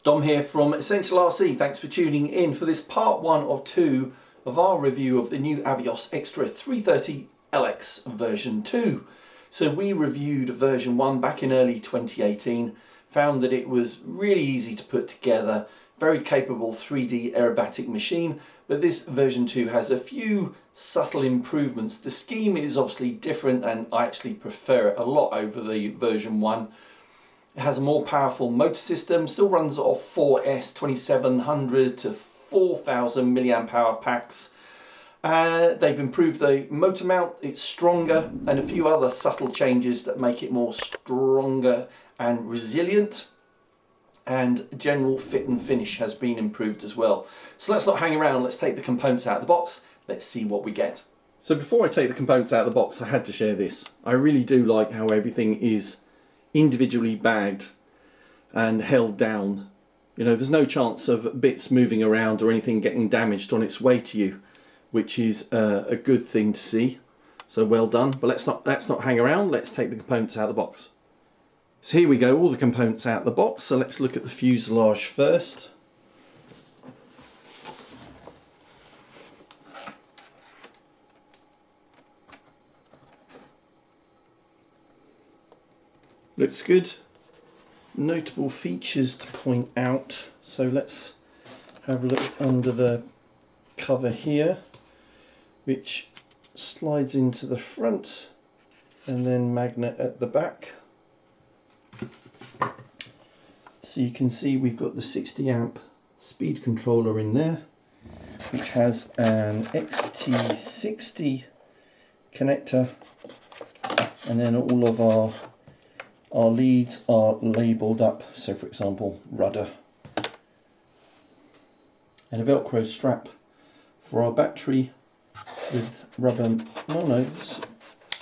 Dom here from Essential RC. Thanks for tuning in for this part 1 of 2 of our review of the new Avios Extra 330 LX version 2. So we reviewed version 1 back in early 2018, found that it was really easy to put together, very capable 3D aerobatic machine, but this version 2 has a few subtle improvements. The scheme is obviously different and I actually prefer it a lot over the version 1. It has a more powerful motor system, still runs off 4S 2700 to 4000 milliamp hour packs. They've improved the motor mount, it's stronger, and a few other subtle changes that make it more stronger and resilient. And general fit and finish has been improved as well. So let's not hang around, let's take the components out of the box, let's see what we get. So before I take the components out of the box, I had to share this. I really do like how everything is individually bagged and held down. You know, there's no chance of bits moving around or anything getting damaged on its way to you, which is a good thing to see. So well done. But let's not hang around, let's take the components out of the box. So here we go, all the components out of the box. So let's look at the fuselage first. Looks good. Notable features to point out. So let's have a look under the cover here, which slides into the front and then magnet at the back. So you can see we've got the 60 amp speed controller in there, which has an XT60 connector, and then all of our leads are labelled up. So for example, rudder, and a Velcro strap for our battery with rubber, it's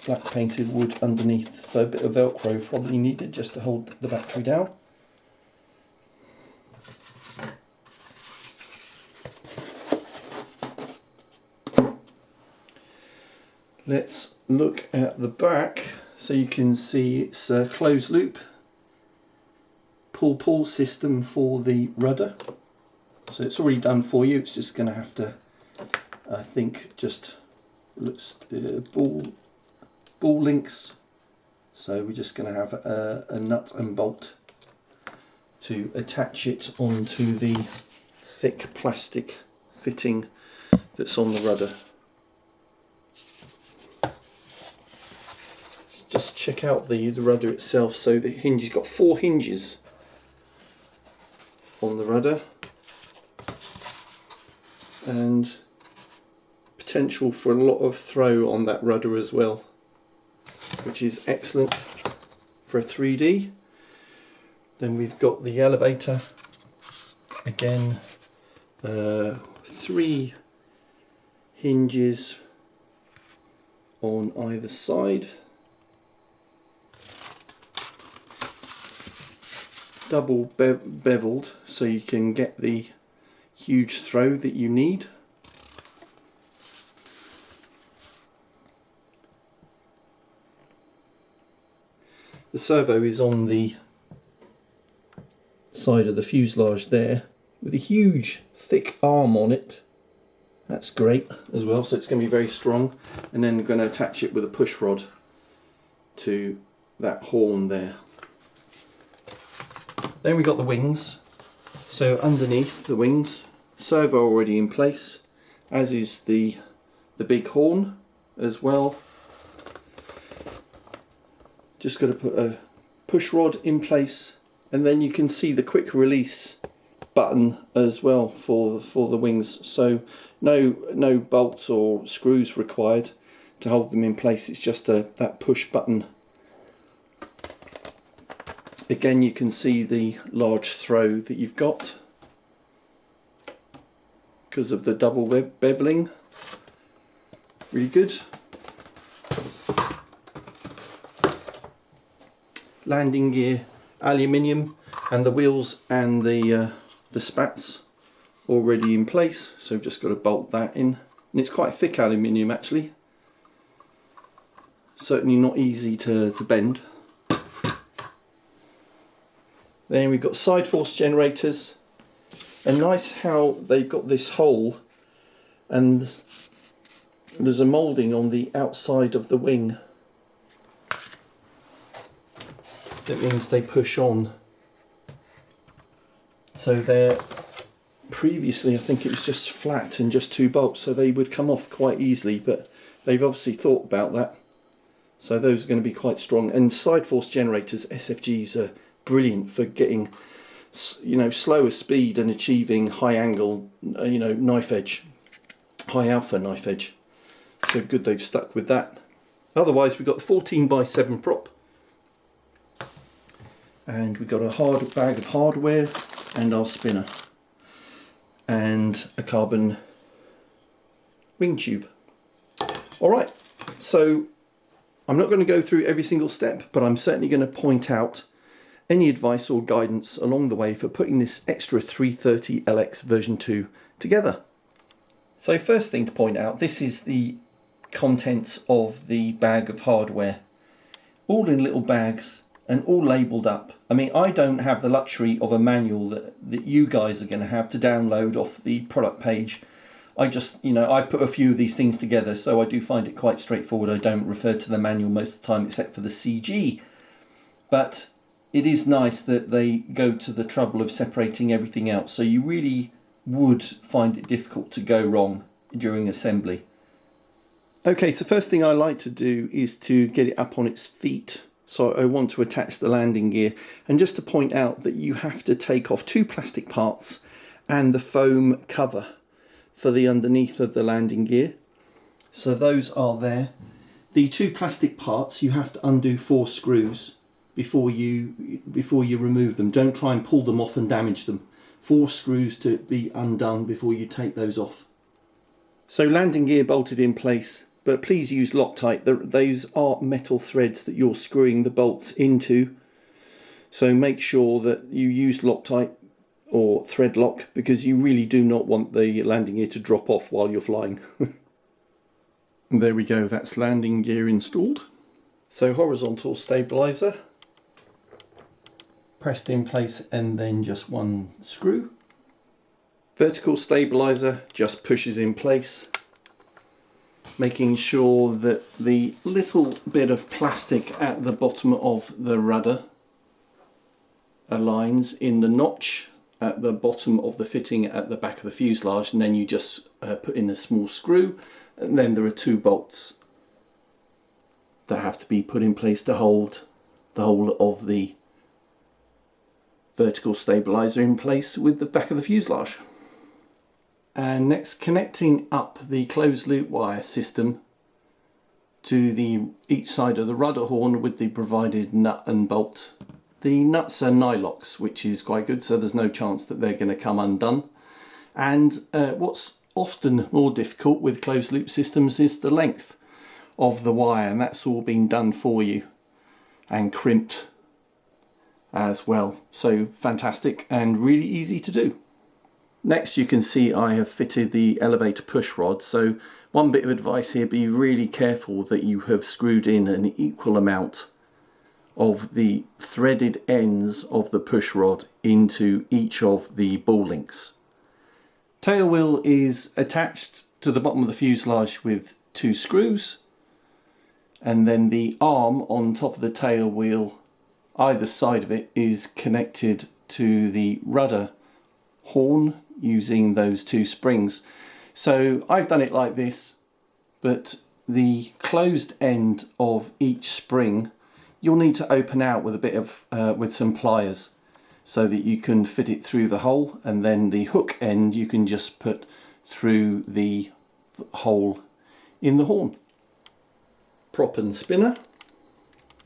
black painted wood underneath, so a bit of Velcro probably needed just to hold the battery down. Let's look at the back. So you can see it's a closed loop pull system for the rudder. So it's already done for you. It's just going to have to, I think, just looks ball links. So we're just going to have a nut and bolt to attach it onto the thick plastic fitting that's on the rudder. Just check out the rudder itself. So the hinge has got 4 hinges on the rudder, and potential for a lot of throw on that rudder as well, which is excellent for a 3D. Then we've got the elevator, again 3 hinges on either side, double beveled so you can get the huge throw that you need. The servo is on the side of the fuselage there with a huge thick arm on it. That's great as well, so it's going to be very strong. And then we're going to attach it with a push rod to that horn there. Then we got the wings. So underneath the wings, servo already in place, as is the big horn as well. Just got to put a push rod in place, and then you can see the quick release button as well for the wings. So no bolts or screws required to hold them in place. It's just that push button. Again, you can see the large throw that you've got because of the double beveling. Really good. Landing gear aluminium, and the wheels and the spats already in place, so just got to bolt that in, and it's quite thick aluminium actually, certainly not easy to bend. Then we've got side force generators, and nice how they've got this hole and there's a moulding on the outside of the wing. That means they push on. So they're previously, I think it was just flat and just 2 bolts, so they would come off quite easily, but they've obviously thought about that. So those are going to be quite strong. And side force generators, SFGs, are brilliant for getting, you know, slower speed and achieving high angle, you know, knife edge, high alpha knife edge. So good they've stuck with that. Otherwise we've got the 14x7 prop, and we've got a hard bag of hardware and our spinner and a carbon wing tube. Alright, so I'm not going to go through every single step, but I'm certainly going to point out any advice or guidance along the way for putting this Extra 330LX version 2 together. So first thing to point out, this is the contents of the bag of hardware, all in little bags and all labelled up. I mean, I don't have the luxury of a manual that you guys are going to have to download off the product page. I just, you know, I put a few of these things together, so I do find it quite straightforward. I don't refer to the manual most of the time except for the CG. But it is nice that they go to the trouble of separating everything out, so you really would find it difficult to go wrong during assembly. Okay, so first thing I like to do is to get it up on its feet. So I want to attach the landing gear, and just to point out that you have to take off 2 plastic parts and the foam cover for the underneath of the landing gear. So those are there. The 2 plastic parts, you have to undo 4 screws before you remove them. Don't try and pull them off and damage them. 4 screws to be undone before you take those off. So landing gear bolted in place, but please use Loctite. Those are metal threads that you're screwing the bolts into. So make sure that you use Loctite or thread lock, because you really do not want the landing gear to drop off while you're flying. There we go, that's landing gear installed. So horizontal stabilizer, pressed in place and then just 1 screw. Vertical stabilizer just pushes in place, making sure that the little bit of plastic at the bottom of the rudder aligns in the notch at the bottom of the fitting at the back of the fuselage, and then you just put in a small screw, and then there are 2 bolts that have to be put in place to hold the whole of the vertical stabilizer in place with the back of the fuselage. And next, connecting up the closed loop wire system to each side of the rudder horn with the provided nut and bolt. The nuts are nylox, which is quite good, so there's no chance that they're going to come undone. And what's often more difficult with closed loop systems is the length of the wire, and that's all been done for you and crimped as well. So fantastic and really easy to do. Next, you can see I have fitted the elevator push rod. So one bit of advice here, be really careful that you have screwed in an equal amount of the threaded ends of the push rod into each of the ball links. Tail wheel is attached to the bottom of the fuselage with 2 screws, and then the arm on top of the tail wheel, either side of it, is connected to the rudder horn using those 2 springs. So I've done it like this, but the closed end of each spring you'll need to open out with a bit of with some pliers so that you can fit it through the hole, and then the hook end you can just put through the hole in the horn. Prop and spinner.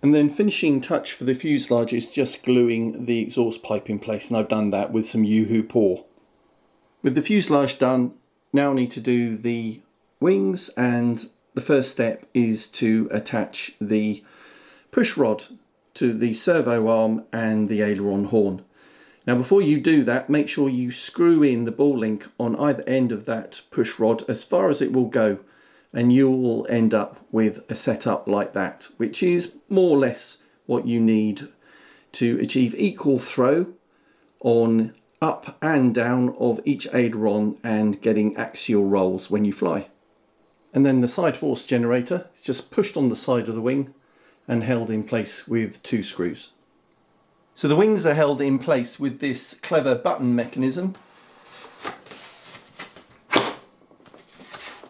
And then finishing touch for the fuselage is just gluing the exhaust pipe in place, and I've done that with some Yoo-hoo pour. With the fuselage done, now I need to do the wings, and the first step is to attach the push rod to the servo arm and the aileron horn. Now before you do that, make sure you screw in the ball link on either end of that push rod as far as it will go, and you will end up with a setup like that, which is more or less what you need to achieve equal throw on up and down of each aileron and getting axial rolls when you fly. And then the side force generator is just pushed on the side of the wing and held in place with 2 screws. So the wings are held in place with this clever button mechanism.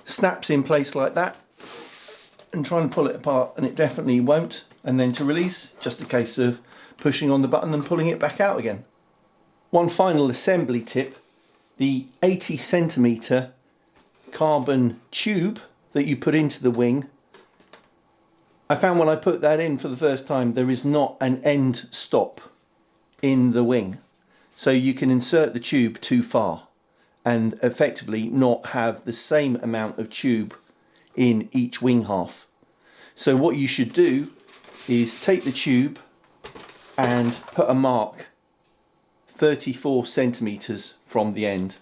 Snaps in place like that, and try and pull it apart and it definitely won't. And then to release, just a case of pushing on the button and pulling it back out again. One final assembly tip, the 80 centimetre carbon tube that you put into the wing, I found when I put that in for the first time there is not an end stop in the wing, so you can insert the tube too far and effectively not have the same amount of tube in each wing half. So what you should do is take the tube and put a mark 34 centimetres from the end.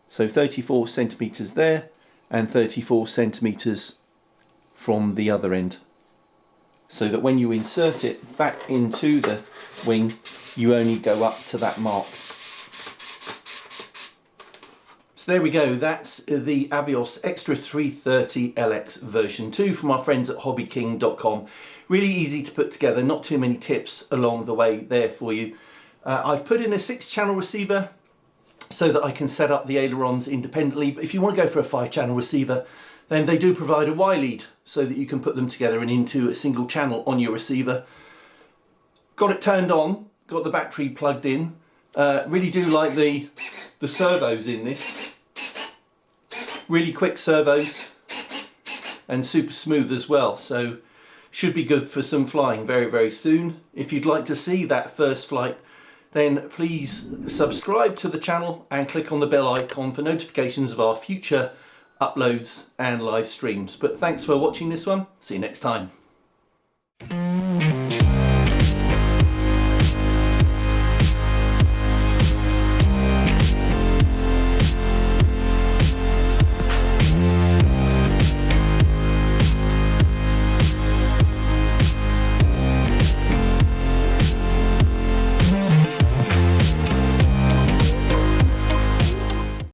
So 34 centimetres there and 34 centimetres from the other end, so that when you insert it back into the wing you only go up to that mark. So there we go, that's the Avios Extra 330 LX version 2 from our friends at hobbyking.com. Really easy to put together, not too many tips along the way there for you. I've put in a 6-channel receiver so that I can set up the ailerons independently, but if you want to go for a 5-channel receiver then they do provide a Y lead so that you can put them together and into a single channel on your receiver. Got it turned on, got the battery plugged in. Really do like the servos in this. Really quick servos and super smooth as well, so should be good for some flying very, very soon. If you'd like to see that first flight, then please subscribe to the channel and click on the bell icon for notifications of our future uploads and live streams. But thanks for watching this one. See you next time.